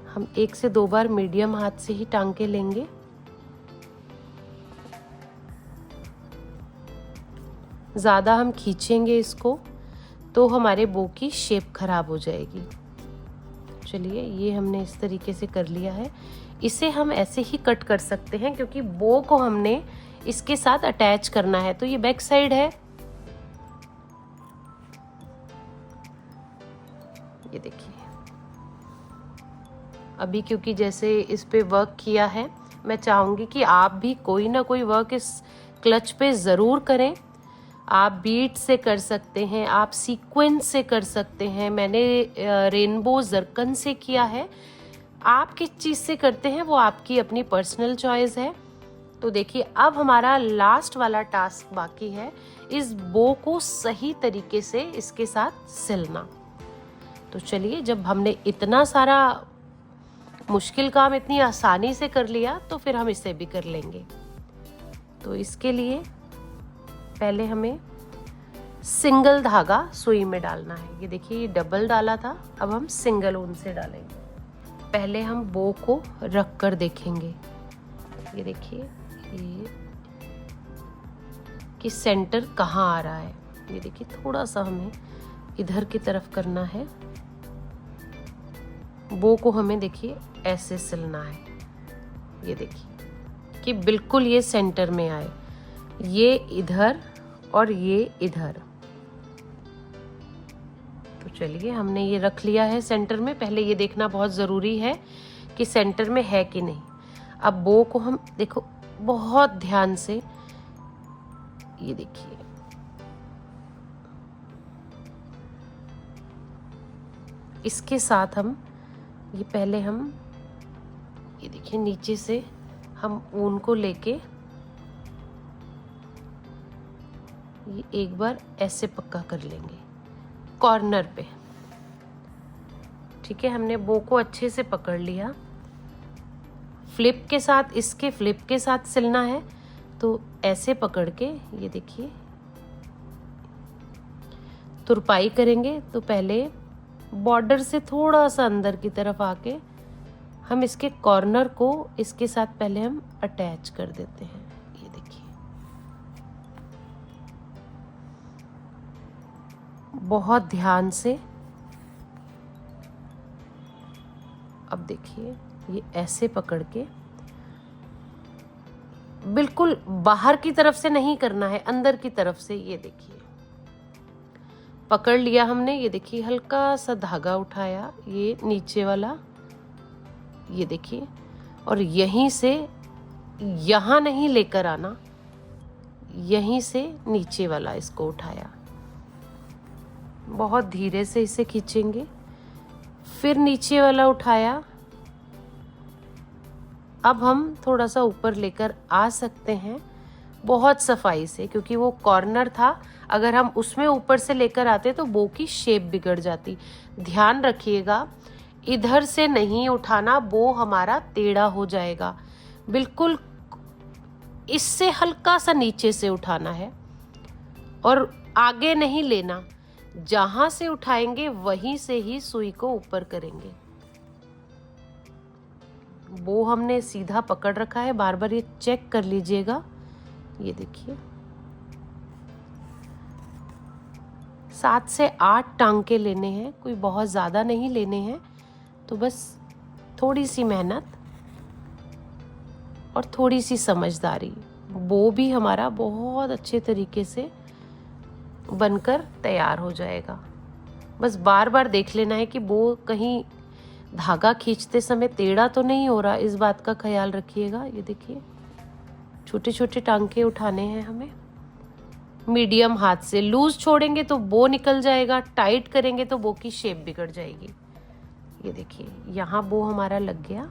हम 1 से 2 बार मीडियम हाथ से ही टांके लेंगे। ज़्यादा हम खींचेंगे इसको तो हमारे बो की शेप खराब हो जाएगी। चलिए ये हमने इस तरीके से कर लिया है। इसे हम ऐसे ही कट कर सकते हैं क्योंकि बो को हमने इसके साथ अटैच करना है। तो ये बैक साइड है, ये देखिए। अभी क्योंकि जैसे इस पे वर्क किया है, मैं चाहूंगी कि आप भी कोई ना कोई वर्क इस क्लच पे ज़रूर करें। आप बीट से कर सकते हैं, आप सीक्वेंस से कर सकते हैं, मैंने रेनबो जरकन से किया है। आप किस चीज़ से करते हैं वो आपकी अपनी पर्सनल चॉइस है। तो देखिए अब हमारा लास्ट वाला टास्क बाकी है, इस बो को सही तरीके से इसके साथ सिलना। तो चलिए, जब हमने इतना सारा मुश्किल काम इतनी आसानी से कर लिया तो फिर हम इसे भी कर लेंगे। तो इसके लिए पहले हमें सिंगल धागा सुई में डालना है। ये देखिए ये डबल डाला था, अब हम सिंगल ऊन से डालेंगे। पहले हम बो को रख कर देखेंगे। ये देखिए ये कि सेंटर कहाँ आ रहा है। ये देखिए थोड़ा सा हमें इधर की तरफ करना है। बो को हमें देखिए ऐसे सिलना है। ये देखिए कि बिल्कुल ये सेंटर में आए, ये इधर और ये इधर। तो चलिए हमने ये रख लिया है सेंटर में। पहले ये देखना बहुत ज़रूरी है कि सेंटर में है कि नहीं। अब बो को हम देखो बहुत ध्यान से, ये देखिए इसके साथ हम ये पहले हम ये देखिए नीचे से हम ऊन को लेके ये एक बार ऐसे पक्का कर लेंगे कॉर्नर पे। ठीक है, हमने बो को अच्छे से पकड़ लिया। फ्लिप के साथ, इसके फ्लिप के साथ सिलना है तो ऐसे पकड़ के ये देखिए तुरपाई करेंगे। तो पहले बॉर्डर से थोड़ा सा अंदर की तरफ आके हम इसके कॉर्नर को इसके साथ पहले हम अटैच कर देते हैं। ये देखिए बहुत ध्यान से। अब देखिए ये ऐसे पकड़ के बिल्कुल बाहर की तरफ से नहीं करना है, अंदर की तरफ से। ये देखिए पकड़ लिया हमने। ये देखिए हल्का सा धागा उठाया, ये नीचे वाला, ये देखिए, और यहीं से यहाँ नहीं लेकर आना, यहीं से नीचे वाला इसको उठाया। बहुत धीरे से इसे खींचेंगे, फिर नीचे वाला उठाया। अब हम थोड़ा सा ऊपर लेकर आ सकते हैं बहुत सफाई से, क्योंकि वो कॉर्नर था। अगर हम उसमें ऊपर से लेकर आते तो बो की शेप बिगड़ जाती। ध्यान रखिएगा इधर से नहीं उठाना, बो हमारा टेढ़ा हो जाएगा। बिल्कुल इससे हल्का सा नीचे से उठाना है और आगे नहीं लेना। जहां से उठाएंगे वहीं से ही सुई को ऊपर करेंगे। बो हमने सीधा पकड़ रखा है, बार बार ये चेक कर लीजिएगा। ये देखिए 7 से 8 टांके लेने हैं, कोई बहुत ज़्यादा नहीं लेने हैं। तो बस थोड़ी सी मेहनत और थोड़ी सी समझदारी, बो भी हमारा बहुत अच्छे तरीके से बनकर तैयार हो जाएगा। बस बार बार देख लेना है कि बो कहीं धागा खींचते समय टेढ़ा तो नहीं हो रहा, इस बात का ख्याल रखिएगा। ये देखिए छोटे छोटे टांके उठाने हैं हमें। मीडियम हाथ से, लूज छोड़ेंगे तो बो निकल जाएगा, टाइट करेंगे तो बो की शेप बिगड़ जाएगी। ये देखिए यहाँ बो हमारा लग गया।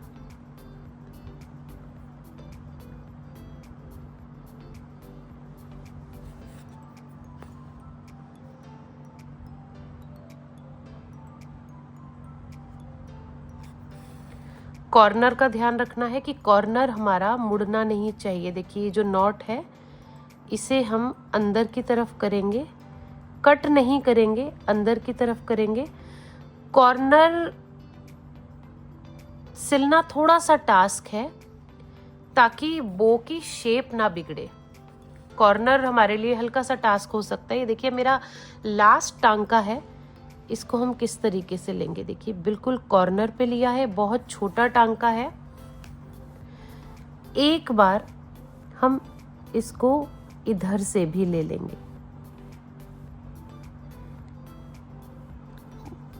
कॉर्नर का ध्यान रखना है कि कॉर्नर हमारा मुड़ना नहीं चाहिए। देखिए ये जो नॉट है इसे हम अंदर की तरफ करेंगे, कट नहीं करेंगे, अंदर की तरफ करेंगे। कॉर्नर सिलना थोड़ा सा टास्क है ताकि बो की शेप ना बिगड़े। कॉर्नर हमारे लिए हल्का सा टास्क हो सकता है। ये देखिए मेरा लास्ट टांका है, इसको हम किस तरीके से लेंगे। देखिए बिल्कुल कॉर्नर पे लिया है, बहुत छोटा टांका है। एक बार हम इसको इधर से भी ले लेंगे,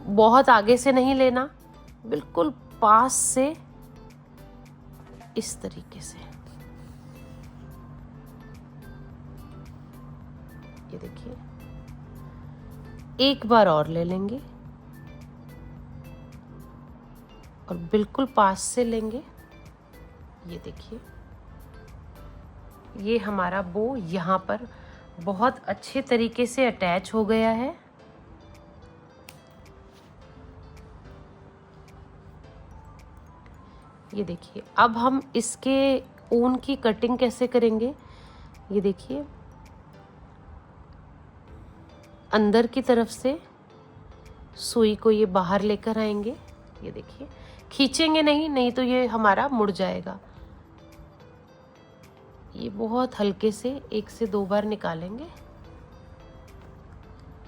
बहुत आगे से नहीं लेना, बिल्कुल पास से इस तरीके से। ये देखिए एक बार और ले लेंगे और बिल्कुल पास से लेंगे। ये देखिए ये हमारा बो यहाँ पर बहुत अच्छे तरीके से अटैच हो गया है। ये देखिए अब हम इसके ऊन की कटिंग कैसे करेंगे। ये देखिए अंदर की तरफ से सुई को ये बाहर लेकर आएंगे। ये देखिए खींचेंगे नहीं, नहीं तो ये हमारा मुड़ जाएगा। ये बहुत हल्के से 1 से 2 बार निकालेंगे।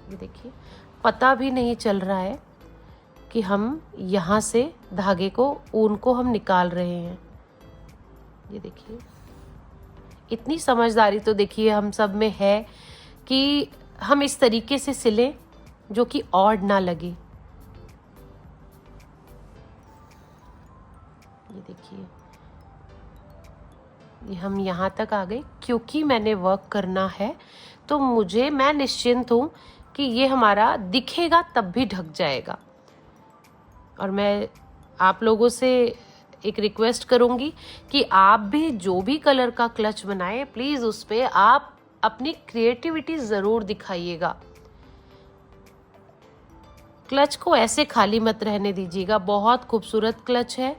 ये देखिए पता भी नहीं चल रहा है कि हम यहाँ से धागे को, ऊन को हम निकाल रहे हैं। ये देखिए इतनी समझदारी तो देखिए हम सब में है कि हम इस तरीके से सिलें जो कि ऑड ना लगे। ये देखिए ये हम यहाँ तक आ गए। क्योंकि मैंने वर्क करना है तो मैं निश्चिंत हूँ कि ये हमारा दिखेगा तब भी ढक जाएगा। और मैं आप लोगों से एक रिक्वेस्ट करूँगी कि आप भी जो भी कलर का क्लच बनाएं प्लीज़ उस पर आप अपनी क्रिएटिविटी ज़रूर दिखाइएगा। क्लच को ऐसे खाली मत रहने दीजिएगा। बहुत खूबसूरत क्लच है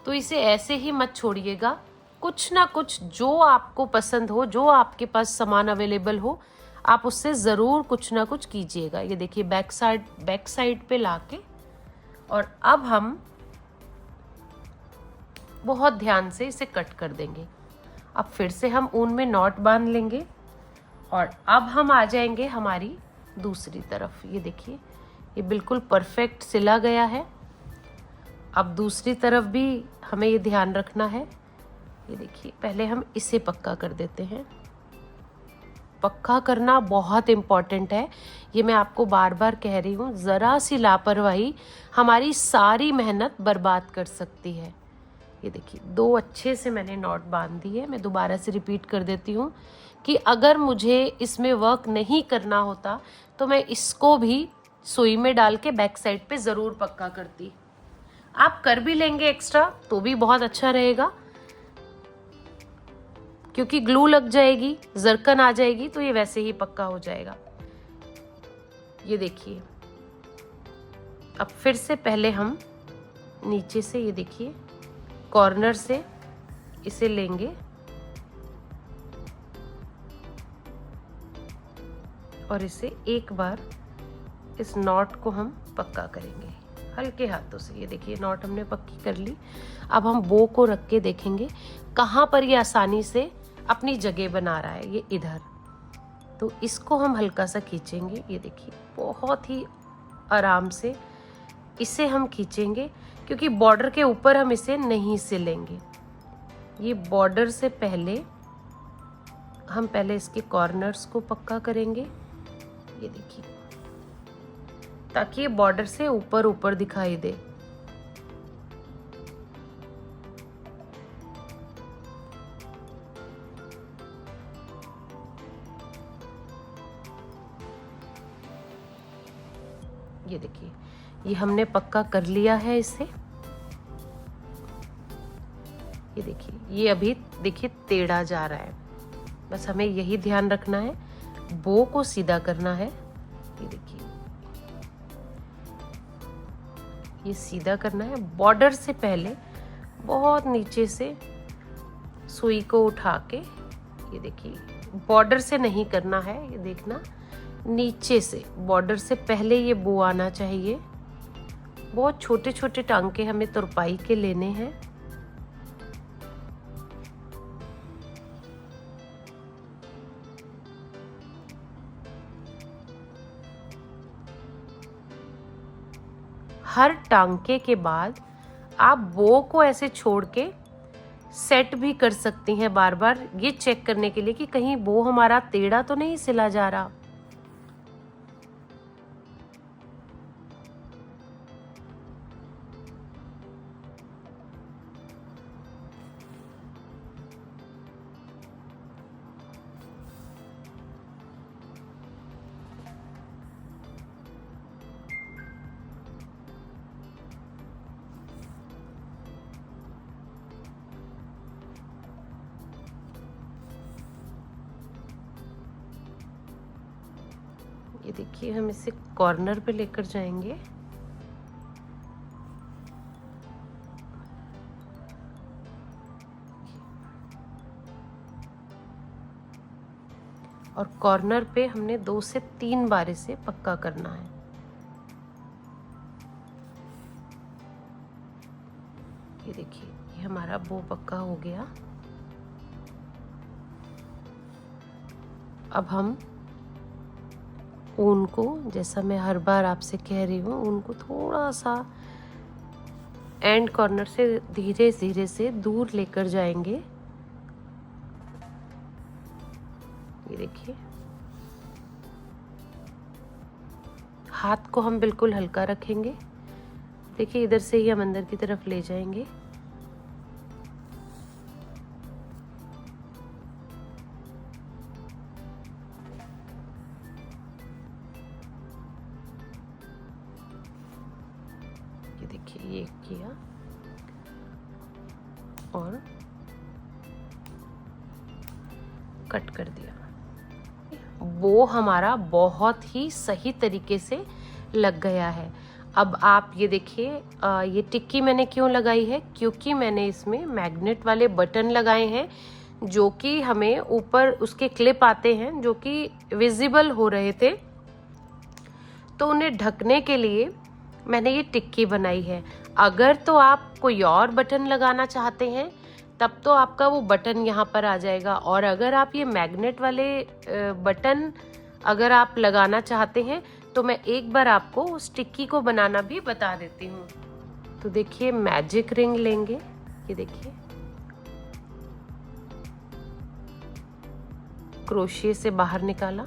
तो इसे ऐसे ही मत छोड़िएगा। कुछ ना कुछ जो आपको पसंद हो, जो आपके पास सामान अवेलेबल हो, आप उससे ज़रूर कुछ ना कुछ कीजिएगा। ये देखिए बैक साइड पे लाके और अब हम बहुत ध्यान से इसे कट कर देंगे। अब फिर से हम ऊन में नॉट बांध लेंगे और अब हम आ जाएंगे हमारी दूसरी तरफ। ये देखिए ये बिल्कुल परफेक्ट सिला गया है। अब दूसरी तरफ भी हमें ये ध्यान रखना है। ये देखिए पहले हम इसे पक्का कर देते हैं। पक्का करना बहुत इम्पॉर्टेंट है, ये मैं आपको बार बार कह रही हूँ। ज़रा सी लापरवाही हमारी सारी मेहनत बर्बाद कर सकती है। ये देखिए 2 अच्छे से मैंने नॉट बांध दी है। मैं दोबारा से रिपीट कर देती हूँ कि अगर मुझे इसमें वर्क नहीं करना होता तो मैं इसको भी सुई में डाल के बैक साइड पे ज़रूर पक्का करती। आप कर भी लेंगे एक्स्ट्रा तो भी बहुत अच्छा रहेगा, क्योंकि ग्लू लग जाएगी, जरकन आ जाएगी तो ये वैसे ही पक्का हो जाएगा। ये देखिए अब फिर से पहले हम नीचे से, ये देखिए कॉर्नर से इसे लेंगे और इसे एक बार इस नॉट को हम पक्का करेंगे हल्के हाथों से। ये देखिए नॉट हमने पक्की कर ली। अब हम बो को रख के देखेंगे कहाँ पर ये आसानी से अपनी जगह बना रहा है। ये इधर, तो इसको हम हल्का सा खींचेंगे। ये देखिए बहुत ही आराम से इसे हम खींचेंगे, क्योंकि बॉर्डर के ऊपर हम इसे नहीं सिलेंगे। ये बॉर्डर से पहले हम इसके कॉर्नर्स को पक्का करेंगे। ये देखिए ताकि ये बॉर्डर से ऊपर दिखाई दे। ये देखिए ये हमने पक्का कर लिया है इसे। ये देखिए ये अभी देखिए टेढ़ा जा रहा है, बस हमें यही ध्यान रखना है, बो को सीधा करना है। ये देखिए ये सीधा करना है। बॉर्डर से पहले बहुत नीचे से सुई को उठा के, ये देखिए, बॉर्डर से नहीं करना है, ये देखना, नीचे से, बॉर्डर से पहले ये बो आना चाहिए। बहुत छोटे छोटे टांके हमें तुरपाई के लेने हैं। हर टांके के बाद आप बो को ऐसे छोड़ के सेट भी कर सकती हैं बार बार, ये चेक करने के लिए कि कहीं बो हमारा टेढ़ा तो नहीं सिला जा रहा। ये देखिए, हम इसे कॉर्नर पे लेकर जाएंगे। और कॉर्नर पे हमने 2 से 3 बार इसे पक्का करना है। ये देखिए, ये हमारा बो पक्का हो गया। अब हम ऊन को, जैसा मैं हर बार आपसे कह रही हूँ, ऊन को थोड़ा सा एंड कॉर्नर से धीरे धीरे से दूर लेकर जाएंगे। ये देखिए, हाथ को हम बिल्कुल हल्का रखेंगे। देखिए, इधर से ही हम अंदर की तरफ ले जाएंगे। ये देखिए, ये किया और कट कर दिया। बो हमारा बहुत ही सही तरीके से लग गया है। अब आप ये देखिए, ये टिक्की मैंने क्यों लगाई है, क्योंकि मैंने इसमें मैग्नेट वाले बटन लगाए हैं, जो कि हमें ऊपर उसके क्लिप आते हैं जो कि विजिबल हो रहे थे, तो उन्हें ढकने के लिए मैंने ये टिक्की बनाई है। अगर तो आप कोई और बटन लगाना चाहते हैं तब तो आपका वो बटन यहाँ पर आ जाएगा, और अगर आप ये मैग्नेट वाले बटन अगर आप लगाना चाहते हैं तो मैं एक बार आपको उस टिक्की को बनाना भी बता देती हूँ। तो देखिए, मैजिक रिंग लेंगे। ये देखिए, क्रोशिए से बाहर निकाला,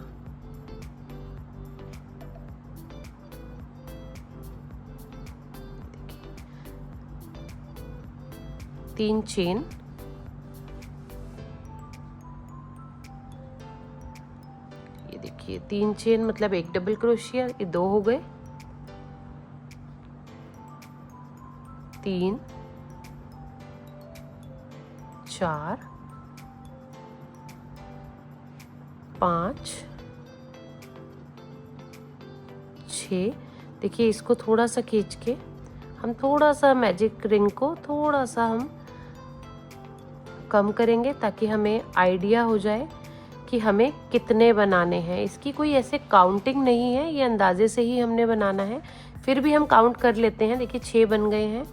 देखिए, 3 चेन, ये देखिए 3 चेन मतलब 1 डबल क्रोशिया, ये 2 हो गए, 3 4 5 6। देखिए, इसको थोड़ा सा खींच के हम थोड़ा सा मैजिक रिंग को थोड़ा सा हम कम करेंगे, ताकि हमें आइडिया हो जाए कि हमें कितने बनाने हैं। इसकी कोई ऐसे काउंटिंग नहीं है, ये अंदाजे से ही हमने बनाना है। फिर भी हम काउंट कर लेते हैं। देखिए, 6 बन गए हैं,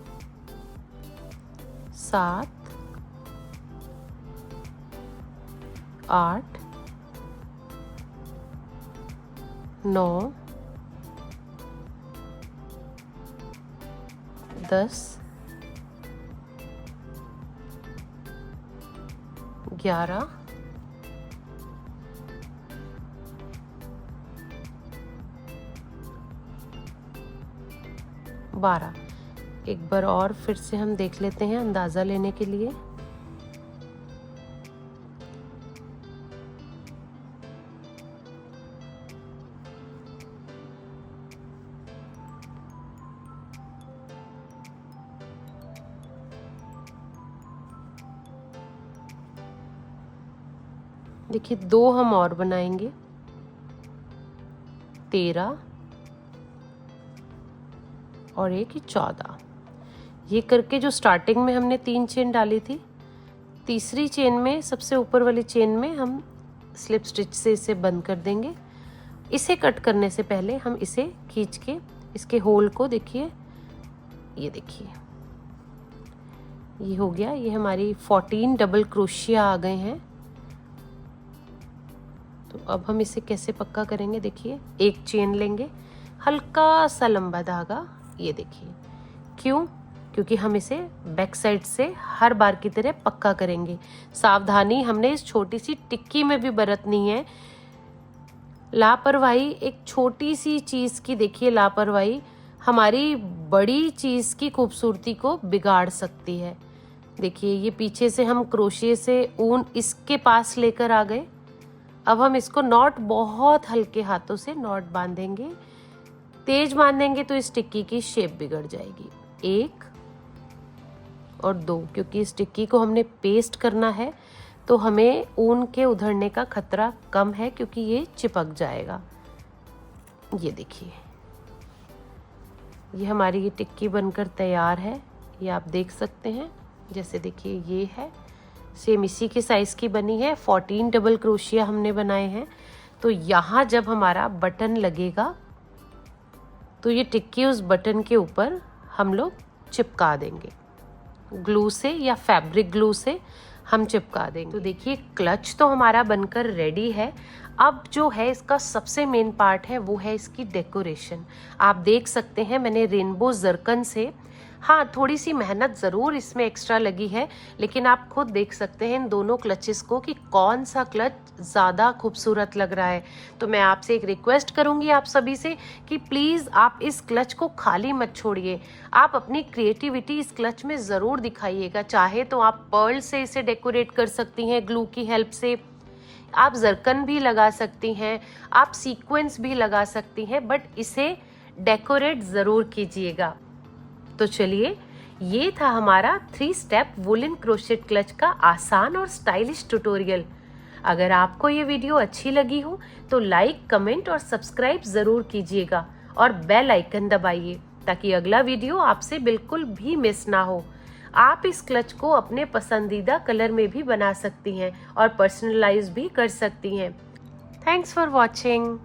7 8 9 10 11 12। एक बार और फिर से हम देख लेते हैं अंदाज़ा लेने के लिए। देखिए, 2 हम और बनाएंगे, 13 और एक 14। ये करके जो स्टार्टिंग में हमने 3 चेन डाली थी, तीसरी चेन में सबसे ऊपर वाली चेन में हम स्लिप स्टिच से इसे बंद कर देंगे। इसे कट करने से पहले हम इसे खींच के इसके होल को देखिए, ये देखिए ये हो गया। ये हमारी 14 डबल क्रोशिया आ गए हैं। तो अब हम इसे कैसे पक्का करेंगे, देखिए एक चेन लेंगे, हल्का सा लंबा धागा, ये देखिए। क्यों? क्योंकि हम इसे बैक साइड से हर बार की तरह पक्का करेंगे। सावधानी हमने इस छोटी सी टिक्की में भी बरतनी है। लापरवाही एक छोटी सी चीज़ की, देखिए लापरवाही हमारी बड़ी चीज़ की खूबसूरती को बिगाड़ सकती है। देखिए ये पीछे से हम क्रोशिये से ऊन इसके पास लेकर आ गए। अब हम इसको नॉट बहुत हल्के हाथों से नॉट बांधेंगे। तेज बांधेंगे तो इस टिक्की की शेप बिगड़ जाएगी। 1 और 2, क्योंकि इस टिक्की को हमने पेस्ट करना है तो हमें ऊन के उधड़ने का खतरा कम है, क्योंकि ये चिपक जाएगा। ये देखिए ये हमारी ये टिक्की बनकर तैयार है। ये आप देख सकते हैं, जैसे देखिए ये है, सेम इसी के साइज़ की बनी है। 14 डबल क्रोशिया हमने बनाए हैं। तो यहाँ जब हमारा बटन लगेगा तो ये टिक्की उस बटन के ऊपर हम लोग चिपका देंगे, ग्लू से या फैब्रिक ग्लू से हम चिपका देंगे। तो देखिए क्लच तो हमारा बनकर रेडी है। अब जो है इसका सबसे मेन पार्ट है वो है इसकी डेकोरेशन। आप देख सकते हैं मैंने रेनबो जरकन से, हाँ थोड़ी सी मेहनत ज़रूर इसमें एक्स्ट्रा लगी है, लेकिन आप खुद देख सकते हैं इन दोनों क्लचेस को कि कौन सा क्लच ज़्यादा खूबसूरत लग रहा है। तो मैं आपसे एक रिक्वेस्ट करूंगी आप सभी से कि प्लीज़ आप इस क्लच को खाली मत छोड़िए। आप अपनी क्रिएटिविटी इस क्लच में ज़रूर दिखाइएगा। चाहे तो आप पर्ल से इसे डेकोरेट कर सकती हैं ग्लू की हेल्प से, आप जरकन भी लगा सकती हैं, आप सीक्वेंस भी लगा सकती हैं, बट इसे डेकोरेट ज़रूर कीजिएगा। तो चलिए ये था हमारा 3 स्टेप वुलन क्रोशेट क्लच का आसान और स्टाइलिश ट्यूटोरियल। अगर आपको ये वीडियो अच्छी लगी हो तो लाइक, कमेंट और सब्सक्राइब ज़रूर कीजिएगा और बेल आइकन दबाइए ताकि अगला वीडियो आपसे बिल्कुल भी मिस ना हो। आप इस क्लच को अपने पसंदीदा कलर में भी बना सकती हैं और पर्सनलाइज भी कर सकती हैं। Thanks for watching.